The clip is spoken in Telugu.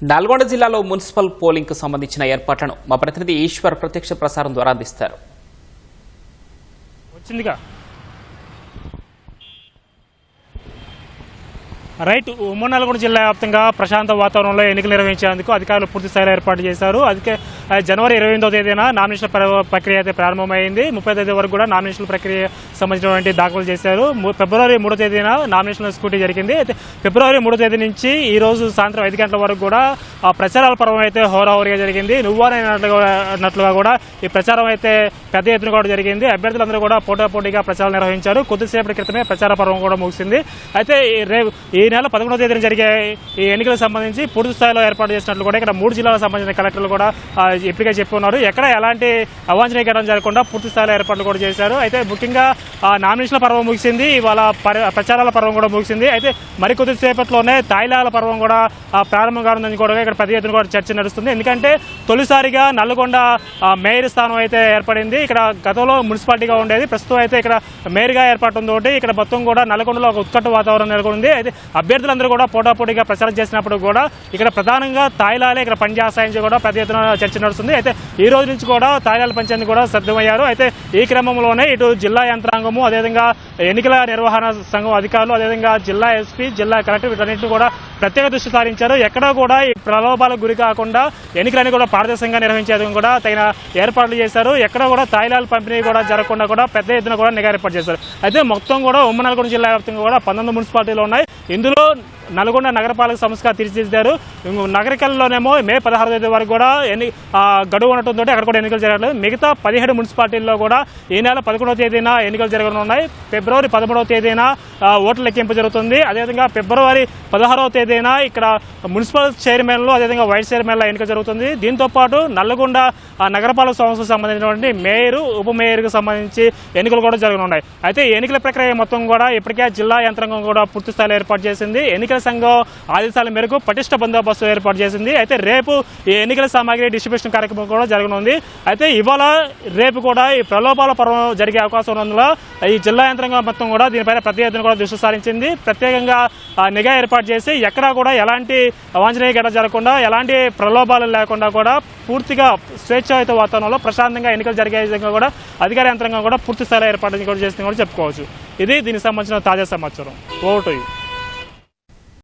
నల్గొండ జిల్లాలో మున్సిపల్ పోలింగ్ కు సంబంధించిన ఏర్పాట్లను మా ప్రతినిధి ఈశ్వర్ ప్రత్యక్ష ప్రసారం ద్వారా అందిస్తారు. రైట్. ఉమ్మడి నల్గొండ జిల్లా వ్యాప్తంగా ప్రశాంత వాతావరణంలో ఎన్నికలు నిర్వహించేందుకు అధికారులు పూర్తి స్థాయిలో ఏర్పాటు చేశారు. అందుకే జనవరి 28వ తేదీన నామినేషన్ ప్రక్రియ అయితే ప్రారంభమైంది. 30వ తేదీ వరకు కూడా నామినేషన్ ప్రక్రియ సంబంధించినటువంటి దాఖలు చేశారు. ఫిబ్రవరి 3వ తేదీన నామినేషన్ స్కూటీ జరిగింది. అయితే ఫిబ్రవరి 3వ తేదీ నుంచి ఈ రోజు సాయంత్రం 5 గంటల వరకు కూడా ప్రచారాల పర్వం అయితే హోరాహోరీగా జరిగింది. నువ్వానట్లుగా కూడా ఈ ప్రచారం అయితే పెద్ద ఎత్తున కూడా జరిగింది. అభ్యర్థులందరూ కూడా పోటాపోటీగా ప్రచారం నిర్వహించారు. కొద్దిసేపటి క్రితమే ప్రచార పర్వం కూడా ముగిసింది. అయితే ఈ నెల 11వ తేదీన జరిగే ఈ ఎన్నికలకు సంబంధించి పూర్తి స్థాయిలో ఏర్పాటు చేసినట్లు కూడా ఇక్కడ 3 జిల్లాలకు సంబంధించిన కలెక్టర్లు కూడా ఇప్పటికే చెప్పి ఉన్నారు. ఎక్కడ ఎలాంటి అవాంఛనీయ ఘటన జరగకుండా పూర్తి స్థాయిలో ఏర్పాట్లు కూడా చేశారు. అయితే ముఖ్యంగా నామినేషన్ల పర్వం ముగిసింది. ఇవాళ ప్రచారాల పర్వం కూడా ముగిసింది. అయితే మరికొద్ది సేపట్లోనే తాయిలాల పర్వం కూడా ప్రారంభం కానుందని కూడా ఇక్కడ పెద్ద ఎత్తున కూడా చర్చ నడుస్తుంది. ఎందుకంటే తొలిసారిగా నల్గొండ మేయర్ స్థానం అయితే ఏర్పడింది. ఇక్కడ గతంలో మున్సిపాలిటీగా ఉండేది. ప్రస్తుతం అయితే ఇక్కడ మేయర్గా ఏర్పడటంతో ఇక్కడ మొత్తం కూడా నల్గొండలో ఒక ఉత్కట్ట వాతావరణం నెలకొంది. అయితే అభ్యర్థులందరూ కూడా పోటాపోటీగా ప్రచారం చేసినప్పుడు కూడా ఇక్కడ ప్రధానంగా తాయిలాలే ఇక్కడ పనిచేస్తాయని కూడా పెద్ద ఎత్తున చర్చ నడుస్తుంది. అయితే ఈ రోజు నుంచి కూడా తాయిలాల పంచాయతీ కూడా సిద్ధమయ్యారు. అయితే ఈ క్రమంలోనే ఇటు జిల్లా యంత్రాంగము, అదేవిధంగా ఎన్నికల నిర్వహణ సంఘం అధికారులు, అదేవిధంగా జిల్లా ఎస్పీ, జిల్లా కలెక్టర్ వీటన్నింటినీ కూడా ప్రత్యేక దృష్టి సారించారు. ఎక్కడా కూడా ఈ ప్రలోభాలకు గురి కాకుండా ఎన్నికలన్నీ కూడా పారదర్శకంగా నిర్వహించేందుకు కూడా తగిన ఏర్పాట్లు చేశారు. ఎక్కడ కూడా తాయిలాల పంపిణీ కూడా జరగకుండా కూడా పెద్ద ఎత్తున కూడా నిఘా ఏర్పాటు చేశారు. అయితే మొత్తం కూడా ఉమ్మడి నల్గొండ జిల్లా వ్యాప్తంగా కూడా 19 మున్సిపాలిటీలు ఉన్నాయి. ఇందులో నల్గొండ నగరపాలక సంస్థగా తీర్చిదిద్దారు. నగరికల్లోనేమో మే 16వ తేదీ వరకు కూడా గడువు ఉండటంతో అక్కడ కూడా ఎన్నికలు జరగలేదు. మిగతా 17 మున్సిపాలిటీల్లో కూడా ఈ నెల 11వ తేదీన ఎన్నికలు జరగనున్నాయి. ఫిబ్రవరి 13వ తేదీన ఓట్ల లెక్కింపు జరుగుతుంది. అదేవిధంగా ఫిబ్రవరి 16వ తేదీన ఇక్కడ మున్సిపల్ చైర్మన్లు, అదేవిధంగా వైస్ చైర్మన్ల ఎన్నిక జరుగుతుంది. దీంతోపాటు నల్గొండ నగరపాలక సంస్థకు సంబంధించినటువంటి మేయర్, ఉప మేయర్కు సంబంధించి ఎన్నికలు కూడా జరగనున్నాయి. అయితే ఎన్నికల ప్రక్రియ మొత్తం కూడా ఇప్పటికే జిల్లా యంత్రాంగం కూడా పూర్తి స్థాయిలో ఏర్పాటు చేసింది. ఎన్నికల సంఘం ఆదేశాల మేరకు పటిష్ట బందోబస్తు ఏర్పాటు చేసింది. అయితే రేపు ఈ ఎన్నికల సామాగ్రి డిస్ట్రిబ్యూషన్ కార్యక్రమం కూడా జరగనుంది. అయితే ఇవాళ రేపు కూడా ఈ ప్రలోభాల పర్వం జరిగే అవకాశం ఉన్నందున ఈ జిల్లా యంత్రాంగం మొత్తం కూడా దీనిపైన ప్రతి ఎత్తున కూడా దృష్టి సారించింది. ప్రత్యేకంగా నిఘా ఏర్పాటు చేసి ఎక్కడా కూడా ఎలాంటి అవాంఛనీయ ఘటన జరగకుండా, ఎలాంటి ప్రలోభాలు లేకుండా కూడా పూర్తిగా స్వేచ్ఛాయుత వాతావరణంలో ప్రశాంతంగా ఎన్నికలు జరిగే విధంగా కూడా అధికార యంత్రాంగం కూడా పూర్తి స్థాయిలో ఏర్పాటు కూడా చేసింది కూడా చెప్పుకోవచ్చు. ఇది దీనికి సంబంధించిన తాజా సమాచారం. Over to you.